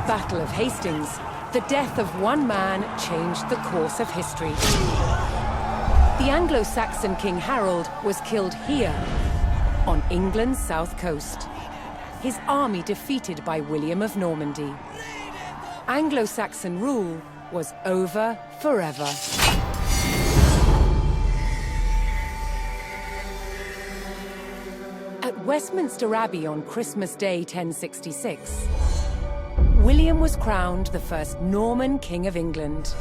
Battle of Hastings, the death of one man changed the course of history. The Anglo-Saxon King Harold was killed here, on England's south coast. His army defeated by William of Normandy. Anglo-Saxon rule was over forever. At Westminster Abbey on Christmas Day 1066, William was crowned the first Norman King of England.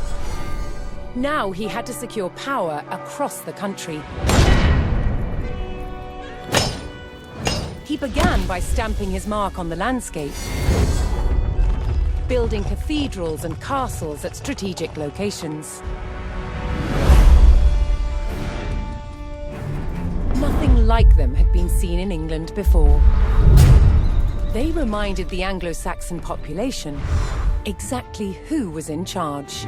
Now he had to secure power across the country. He began by stamping his mark on the landscape, building cathedrals and castles at strategic locations. Nothing like them had been seen in England before. They reminded the Anglo-Saxon population exactly who was in charge.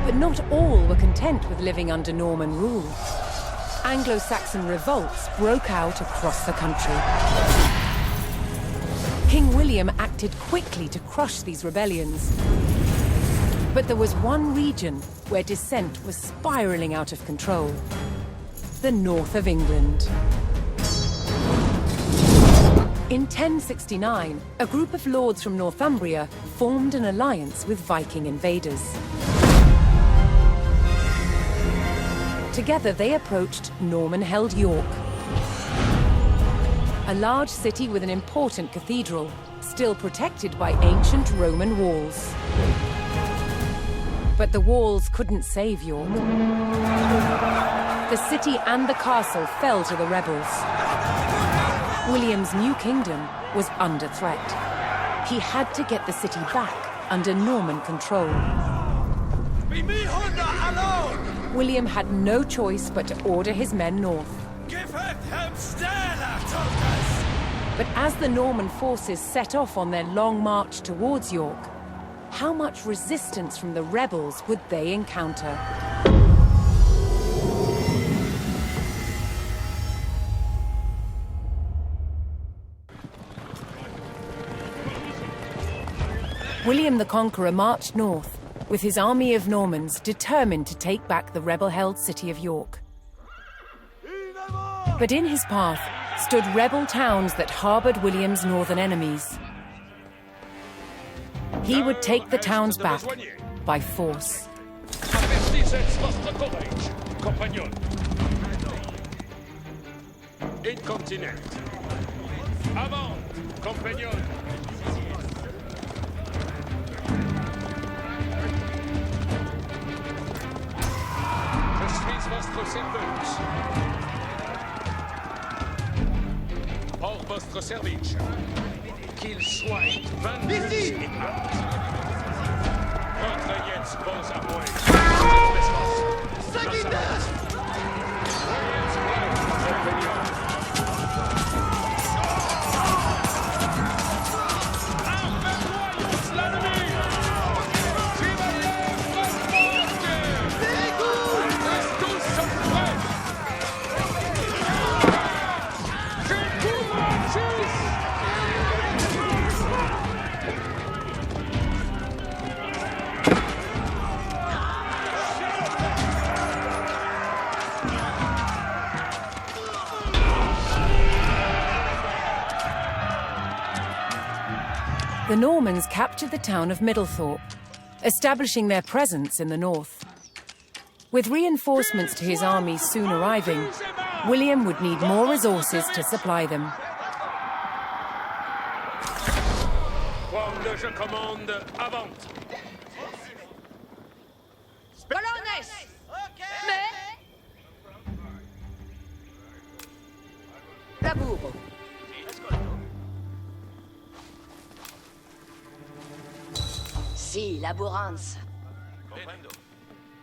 But not all were content with living under Norman rule. Anglo-Saxon revolts broke out across the country. King William acted quickly to crush these rebellions. But there was one region where dissent was spiraling out of control: the north of England. In 1069, a group of lords from Northumbria formed an alliance with Viking invaders. Together they approached Norman-held York, a large city with an important cathedral, still protected by ancient Roman walls. But the walls couldn't save York. The city and the castle fell to the rebels. William's new kingdom was under threat. He had to get the city back under Norman control. William had no choice but to order his men north. But as the Norman forces set off on their long march towards York, how much resistance from the rebels would they encounter? William the Conqueror marched north, with his army of Normans determined to take back the rebel-held city of York. But in his path stood rebel towns that harbored William's northern enemies. He would take the towns back by force. Hors vostre service, qu'il soit 22 et apte. Votre jetzt pose à moi. The Normans captured the town of Middlethorpe, establishing their presence in the north. With reinforcements to his army soon arriving, William would need more resources to supply them. Quando je commande, avant. Colonnes! Mais... Laburo. Sì, laburanza.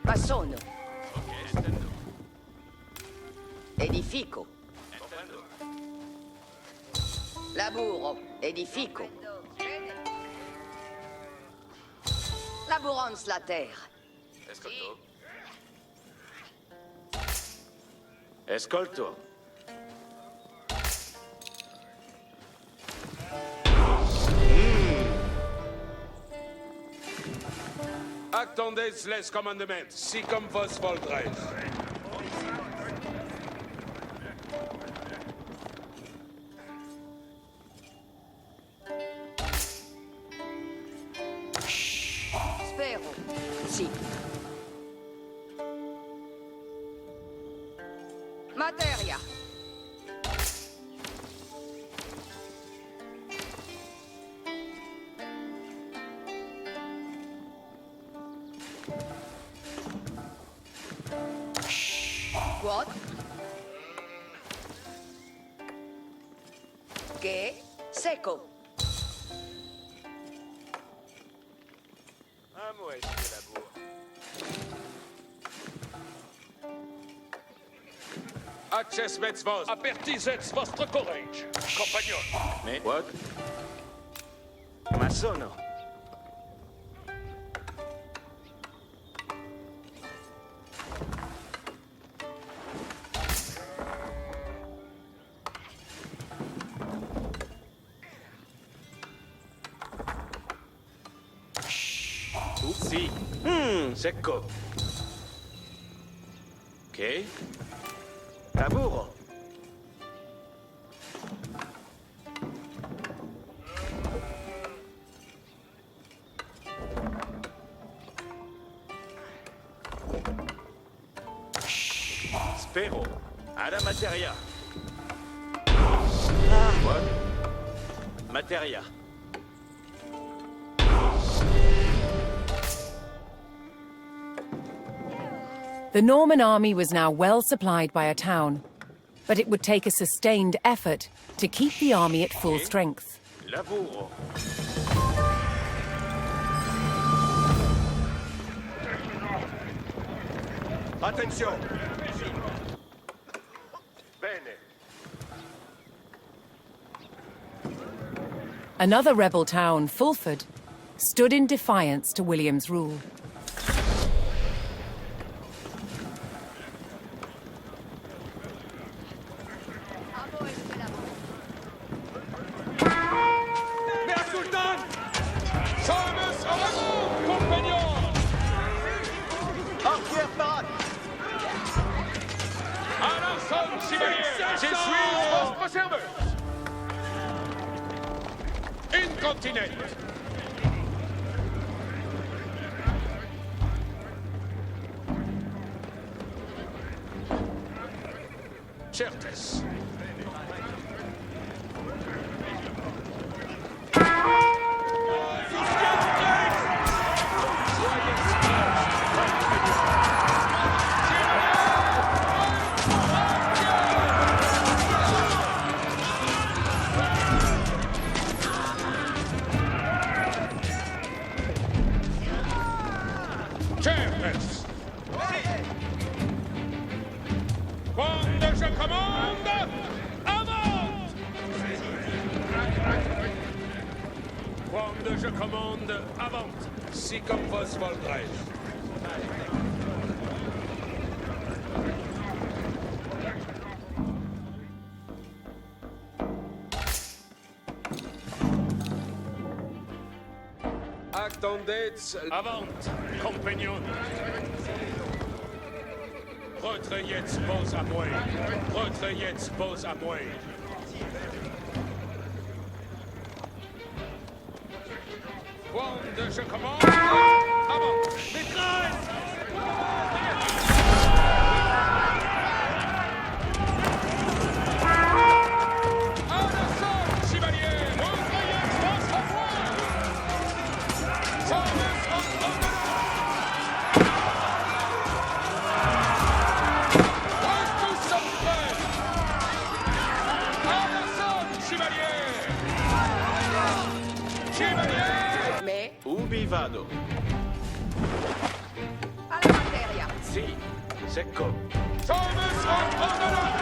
Passono. Edifico. Laburo. Edifico. Laburans la terre. Escolto. Escolto. Attendez les commandements, si comme vos voldrez. Spero. Sì. Materia. What? Che? Secco. À moi, c'est la bourre. Access vos, apertisets vostre courage, compagnon. Mais what? Ma sono. Sì. Secco. Ok. Lavoro. Spero. Alla materia. What? Materia. The Norman army was now well supplied by a town, but it would take a sustained effort to keep the army at full strength. Lavoro. Attention. Bene. Another rebel town, Fulford, stood in defiance to William's rule. Incontinent. Certes. Certes. Quando je commande, avance. Quando je commande, avance. Si comme vos voldrez. Attendez, avant, compagnon. Retrayez vos à moi. Retrayez vos à moi. Quand je commande, avant, maîtresse! Ubi vado? Alla materia. Sì, secco. Thomas of Odulin!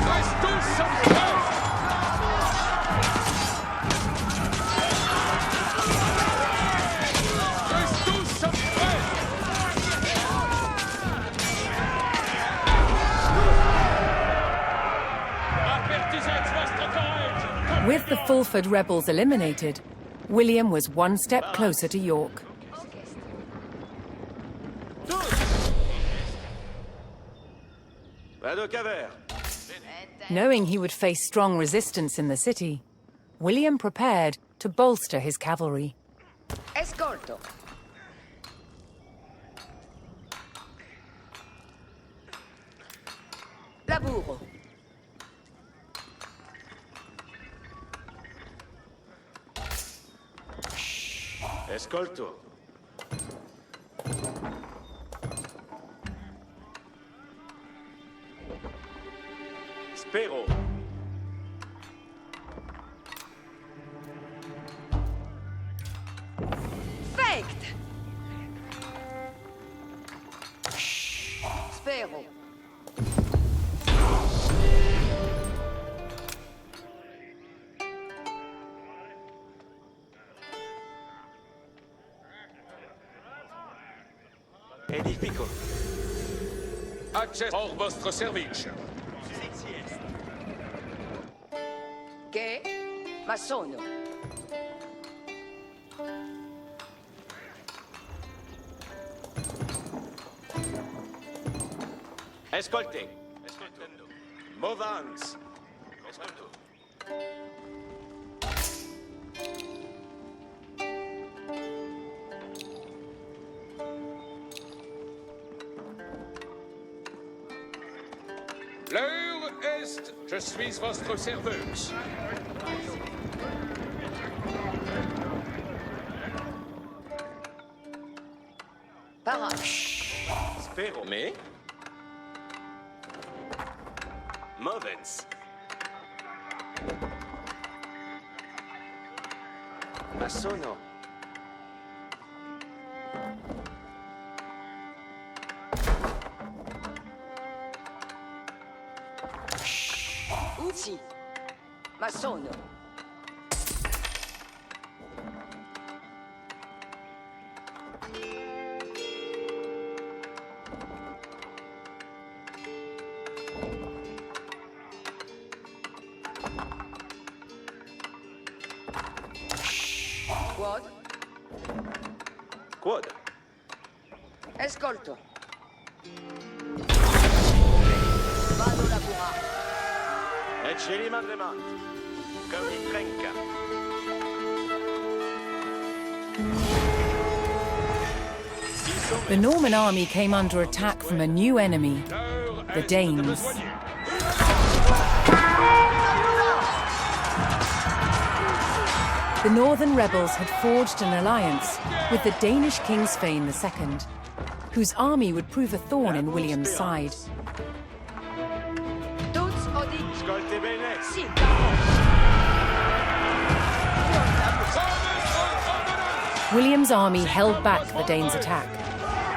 Let's do some work! Let's do some work! With the Fulford rebels eliminated, William was one step closer to York. Vado caver. Knowing he would face strong resistance in the city, William prepared to bolster his cavalry. Escolto. Laburo. Escolto. Spero. Faked. Spero. Edifico. Access hors vostre service. Che? Masono. Escolte. Escoltando. Movans. Escolto. L'heure est, je suis votre serveuse. Para. Spero. Me? Movens. Masono. Uzi. Masono. Quod. Quod. Escolto. Vado lavorare. Ecceli madremant. Comme il trenca. The Norman army came under attack from a new enemy, L'heure the est de Danes. besoigner. The northern rebels had forged an alliance with the Danish king Svein II, whose army would prove a thorn in William's side. Tuts odi. Ascolte bene. Si. William's army held back the Danes' attack,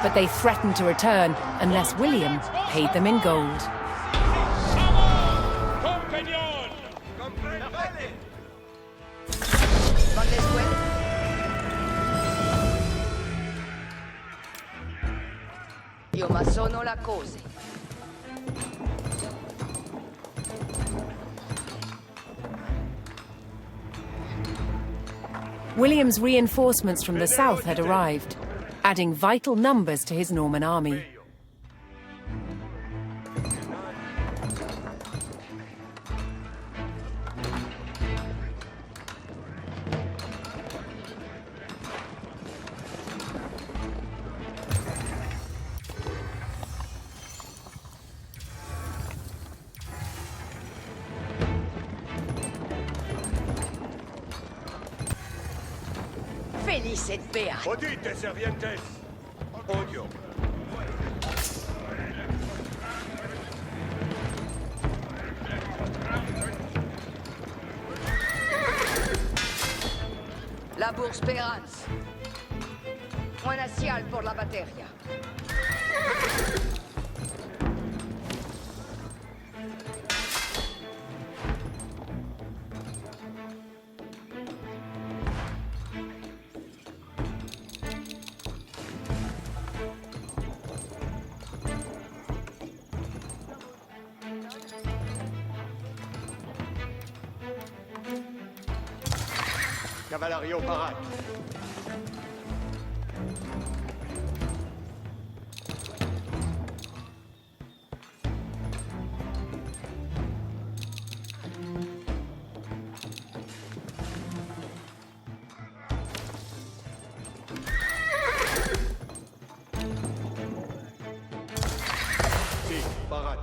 but they threatened to return unless William paid them in gold. Compagnon! Van der Square. Io masono la cose. William's reinforcements from the south had arrived, adding vital numbers to his Norman army. Felice et beat. Odite servientes. Odio. Labor Speranza. Una sial por la bateria. Cavalerie au parade. Si, parade.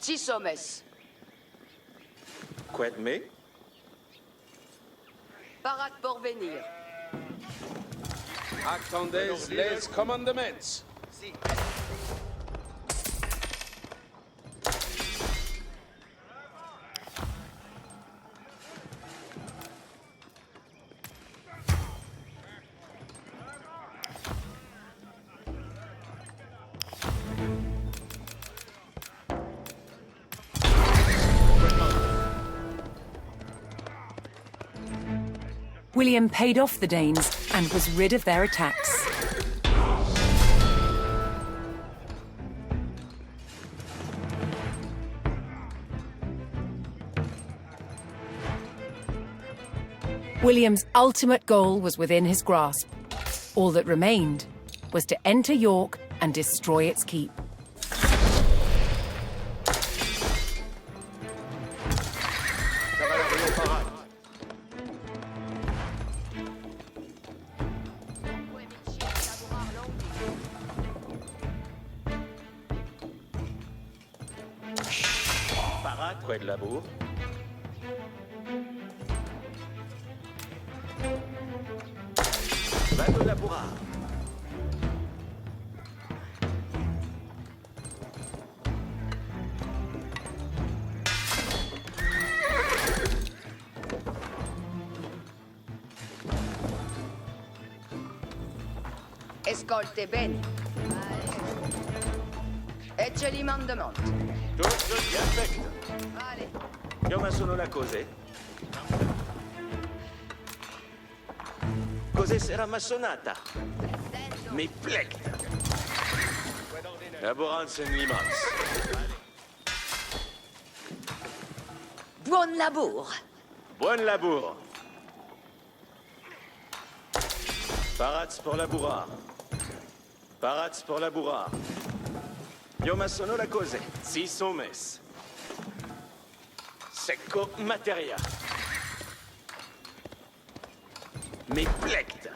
Tisomes. Quoi de mai? Parade pour venir. Attendez les commandements. William paid off the Danes and was rid of their attacks. William's ultimate goal was within his grasp. All that remained was to enter York and destroy its keep. Cavalerie au parade. Parade, quoi de labour? Bateau labourard. Escolte bene. Ecce li mandamento. Tutto perfetto. Vale. Io ma sono la cose. Cos'è sarà massonata? Mi plecta. Laboranza in limans. Buon labour. Buon labour. Parats pour labourar. Parats pour labourar. Io ma sono la cose. Si somes. Secco materia. Mi plecta.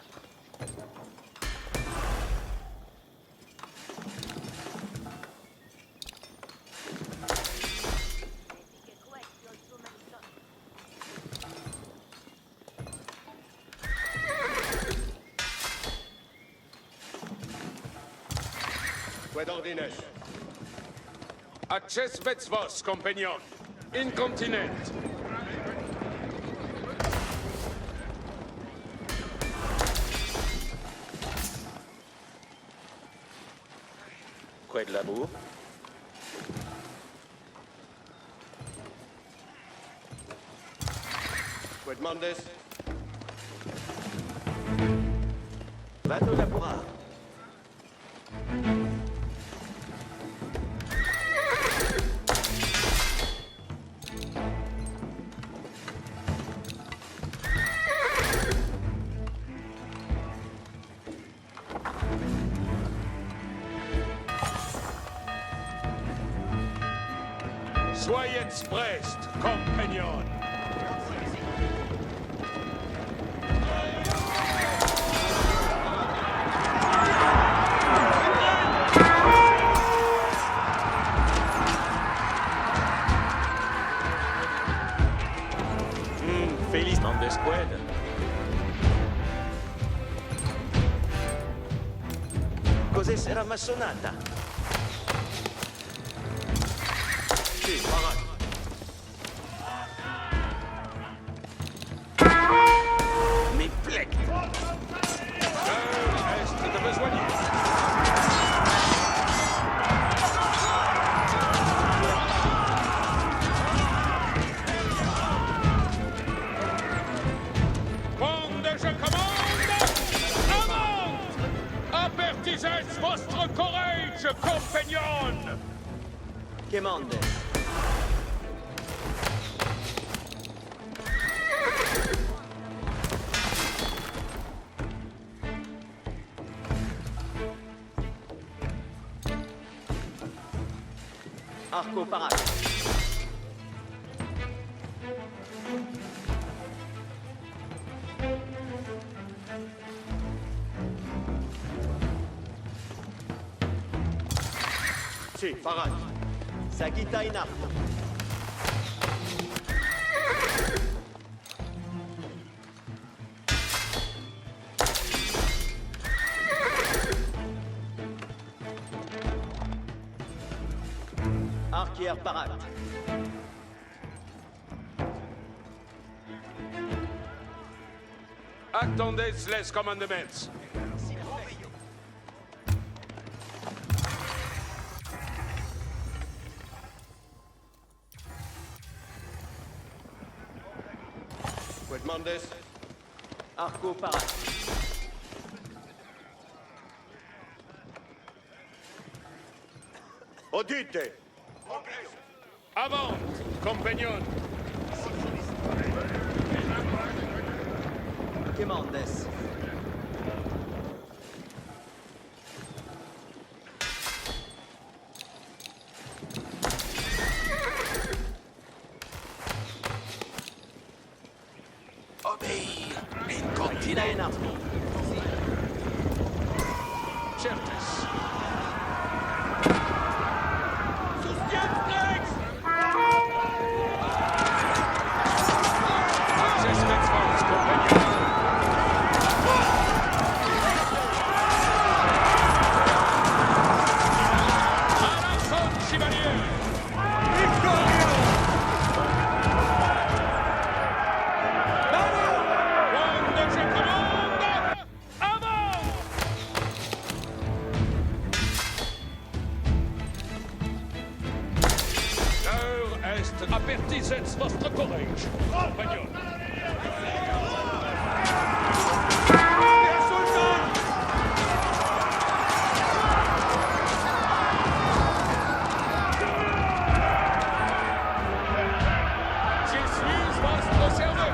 Quoi d'ordinaire? Access vos, compagnon. Incontinent. Quoi de labour? Quoi demandes? Bateau labourar. Soyez prest, compagnon. Era massonata. Sì, parate. Mi plec. Est de besoigner. Bande, je commande! Amende! Apertisez votre courage, compagnon! Commande. Arco parade. Sì, parate. Sagitta in arco. Archière parade. Attendez les commandements. Quoi demandes? Arco parade. Audite! Avant, compagnon! Commandes. Obéir! Tira in arco. Certes! Apertisez votre courage, compagnon! Je suis votre service!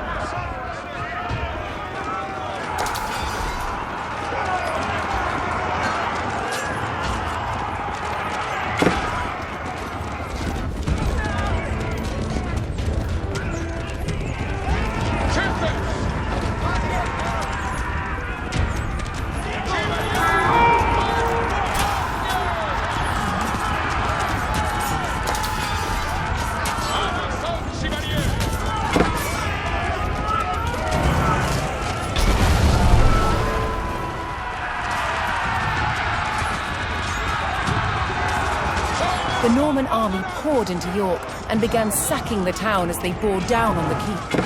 The Norman army poured into York and began sacking the town as they bore down on the keep.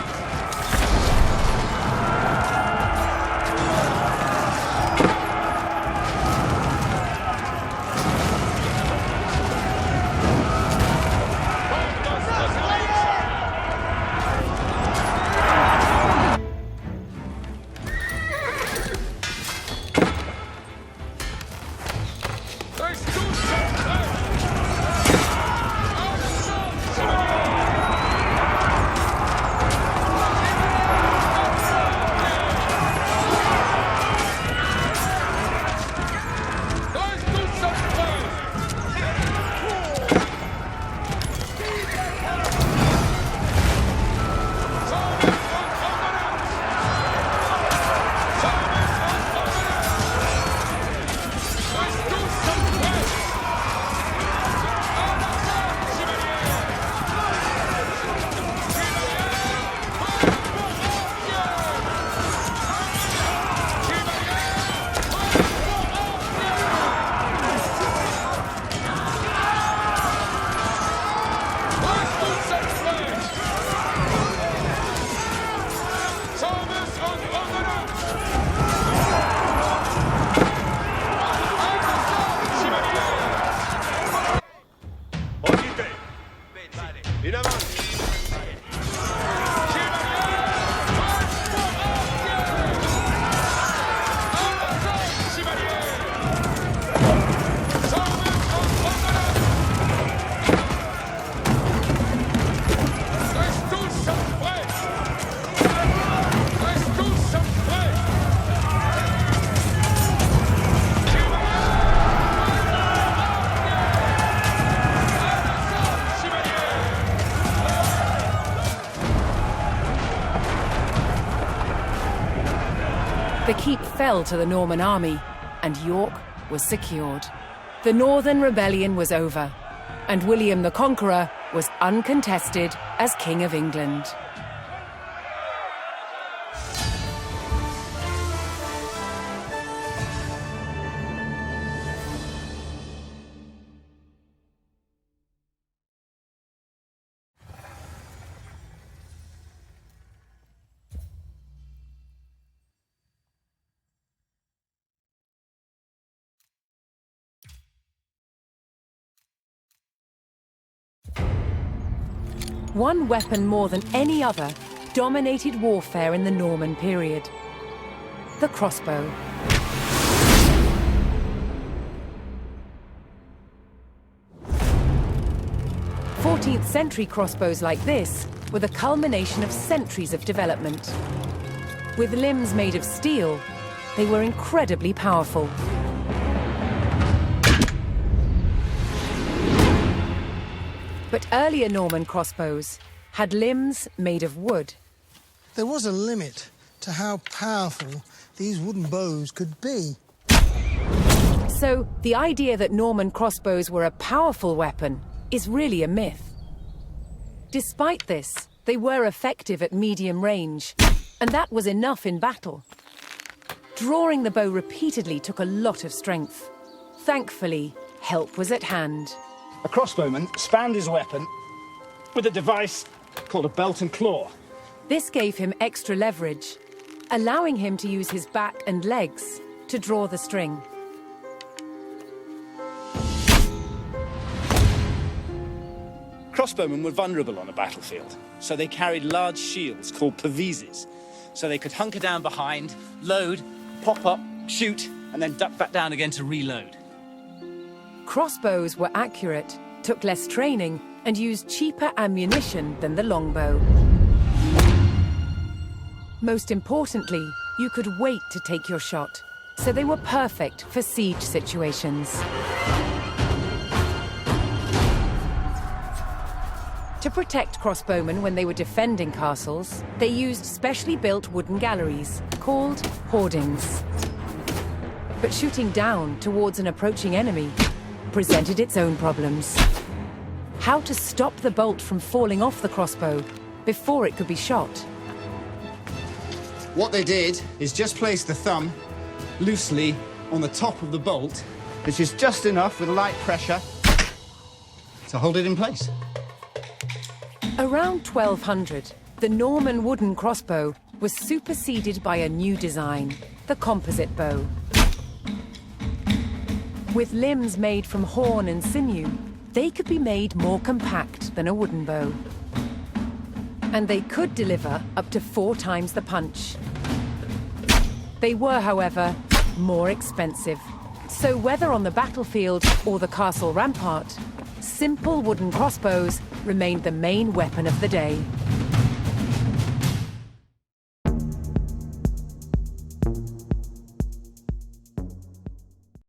The keep fell to the Norman army, and York was secured. The Northern Rebellion was over, and William the Conqueror was uncontested as King of England. One weapon more than any other dominated warfare in the Norman period: the crossbow. Century crossbows like this were the culmination of centuries of development. With limbs made of steel, they were incredibly powerful. But earlier Norman crossbows had limbs made of wood. There was a limit to how powerful these wooden bows could be. So the idea that Norman crossbows were a powerful weapon is really a myth. Despite this, they were effective at medium range, and that was enough in battle. Drawing the bow repeatedly took a lot of strength. Thankfully, help was at hand. A crossbowman spanned his weapon with a device called a belt and claw. This gave him extra leverage, allowing him to use his back and legs to draw the string. Crossbowmen were vulnerable on a battlefield, so they carried large shields called pavises, so they could hunker down behind, load, pop up, shoot, and then duck back down again to reload. Crossbows were accurate, took less training, and used cheaper ammunition than the longbow. Most importantly, you could wait to take your shot, so they were perfect for siege situations. To protect crossbowmen when they were defending castles, they used specially built wooden galleries, called hoardings. But shooting down towards an approaching enemy presented its own problems. How to stop the bolt from falling off the crossbow before it could be shot? What they did is just place the thumb loosely on the top of the bolt, which is just enough with a light pressure to hold it in place. Around 1200, the Norman wooden crossbow was superseded by a new design, the composite bow. With limbs made from horn and sinew, they could be made more compact than a wooden bow. And they could deliver up to 4 times the punch. They were, however, more expensive. So whether on the battlefield or the castle rampart, simple wooden crossbows remained the main weapon of the day.